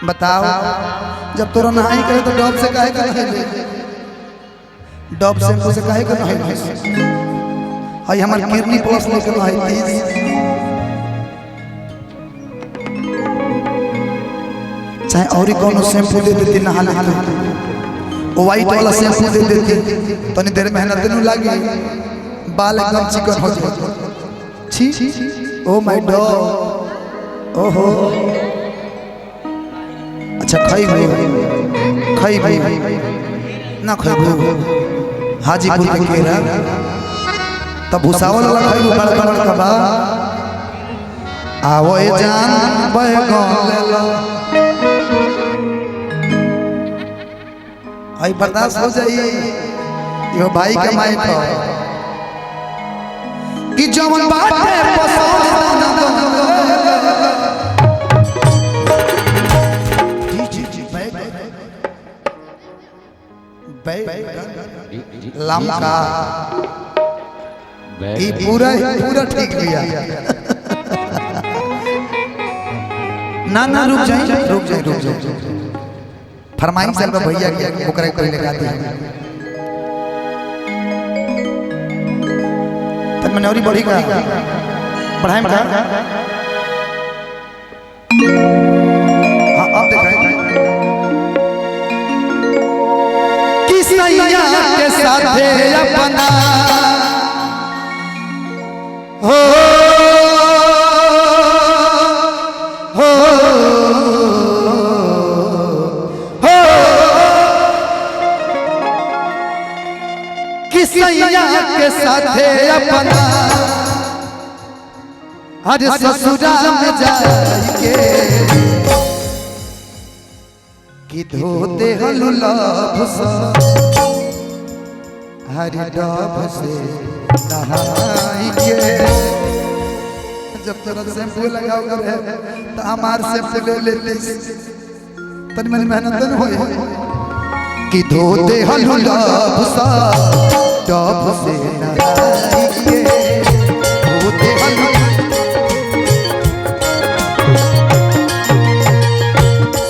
बताओ जब तोरा नहाई करे तो डब से काहे का नहाई डब शैम्पू से काहे का नहाई हई हमार किडनी प्लस लेके नहाई चाहे और कोनो शैम्पू दे देती नहा ले वो वाइट वाला शैम्पू दे देती तनी देर मेहनत न लागी बाल एकदम चिकन हो जाए छी ओ माय डॉग ओहो अच्छा खाई भाई ना खाई हाजीपुर के केरा तब भुसावल वाला खाई बड़का बड़का बा आवो ए जान बैगन ले लो आई बर्दाश्त हो जाई यो भाई के माई को कि जवन बाटे पसंद लमका पूरा ठीक लिया ना रुक जाए फरमाइश चल भैया की ओकरे कोई लगा दी तब मैंने और बढ़ी का बढ़ाए हाँ अब दिखाए किसैया के साथ अपना हो किसैया के साथ अपना हर ससुराल में जाके कि धोते हलुला भुसा हर डब से नहाइए जब तोरा शैम्पू लगाओ करे तो हमार शैम्पू ले लेते तनी मनी मेहनत न होए कि धोते हलुला भुसा डब से नहाइए धोते हलुला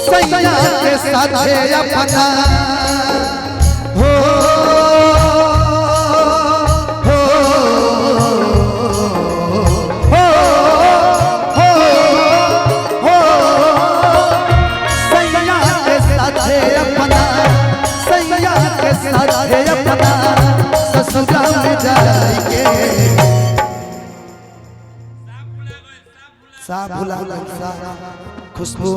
सैया के साथ अपना हो सैया के साथ अपना सैया के साथ अपना ससुराल में जाएंगे साफ भुला खुशबू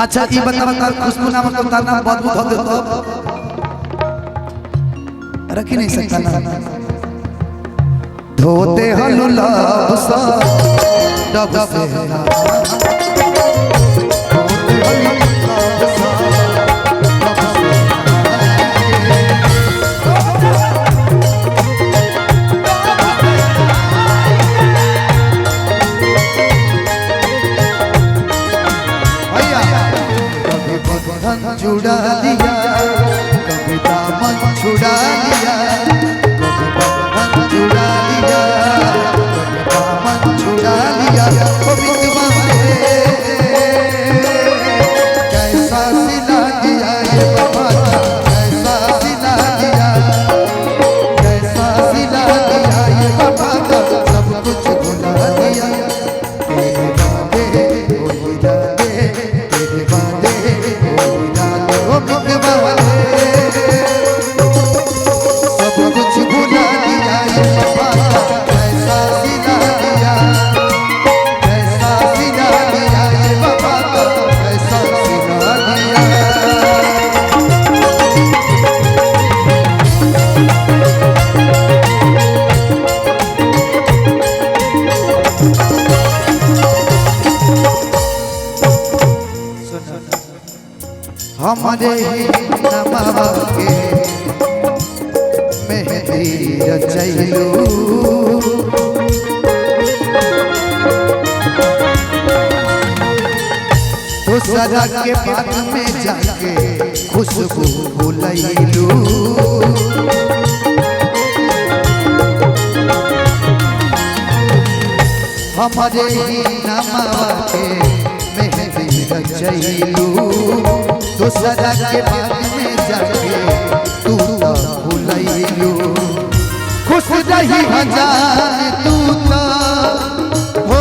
अच्छा ये बता खुशबू नाम का उतारना बहुत बहुत देता रख ही नहीं सकता ना धोते हलुला भुसा डब से जुड़ा दिया कभी दामन छुड़ा दिया कभी बंधन जुड़ा दिया कभी दामन छुड़ा दिया कभी कैसा सिला दिया ये बाबा कैसा सिला दिया कैसा सिला दिया ये बाबा सब कुछ भुला दिया तेरे बाबे कोई जाने तेरे बाबे सब कुछ भुला दिया ये बाबा कैसा सिला दिया ये बाबा कैसा सिला दिया हमारे ही नमवा के मेहंदी रचैलू तो सजा के बाग में जाके खुशबू बुलैलू हमारे ही नमवा के मेहंदी रचैलू दूसरा के बाग में जाके तू तो भूलैलू खुश रही हजार तू तो हो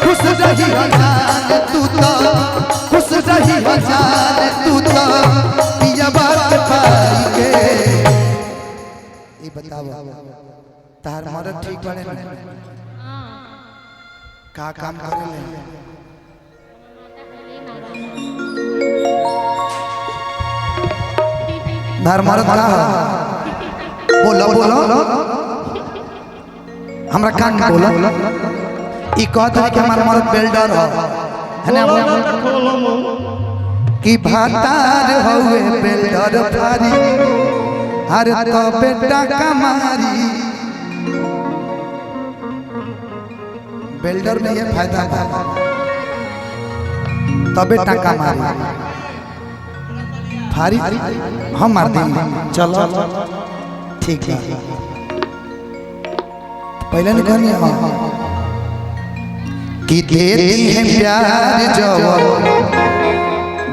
खुश रही हजार तू तो खुश रही हजार तू तो पिया बात पाई के ये बताओ तार मरद ठीक बने का काम करे ले तार मरद का बोलो बोलो हमरा कान बोलो ई कहत है कि हमार मरद बिल्डर हो है ना कि भातार होवे बिल्डर फारी हर तो बेटा कमारी बिल्डर में ये फायदा है तबे टाका मारी फारी हम मार देंगे चलो ठीक है पहले नहीं कहनी कि दे दी है प्यार जवान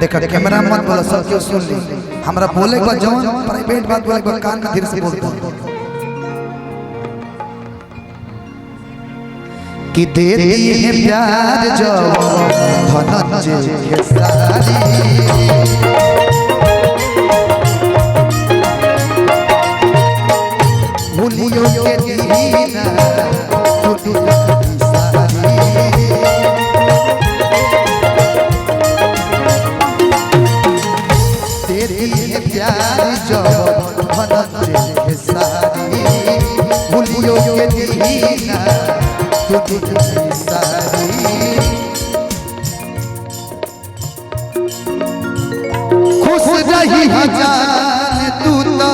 देखा कैमरा मत बोला सब क्यों सुन ली हमरा बोले के बाद जवान प्राइवेट बात बोले के बाद कान में धीरे से बोलते कि दे दी है प्यार जवान धनंजय खेसारी भूलियो के दीना टूटी सारी तेरी है प्यार जवान धनंजय खेसारी भूलियो के दीना सारी खुश रही जान तू तो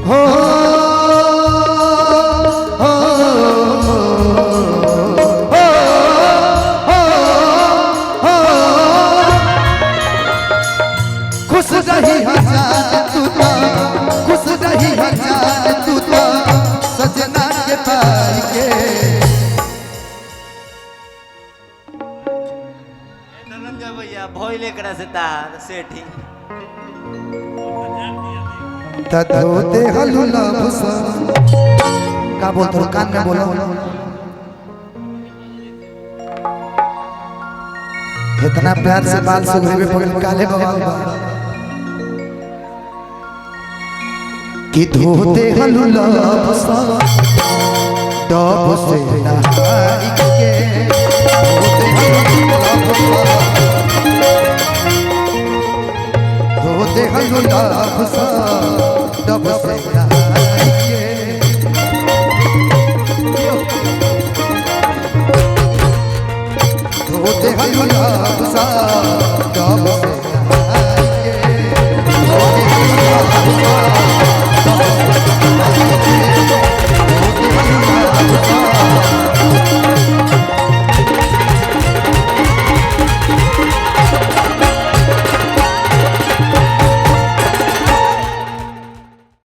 हो खुश रही जान तू तो खुश रही जान तू तो सजना के पाई के धनंजय भैया भोई लेकर से तार सेठी तदोते हलुला भुसा का बोलते हो कान में बोलो इतना प्यार से बाल सुगरे में पकड़ काले बवाल कि धोते हलुला भुसा डब से नहाई के धोते हलुला भुसा डब से नहाई के धोते हलुला भुसा डब से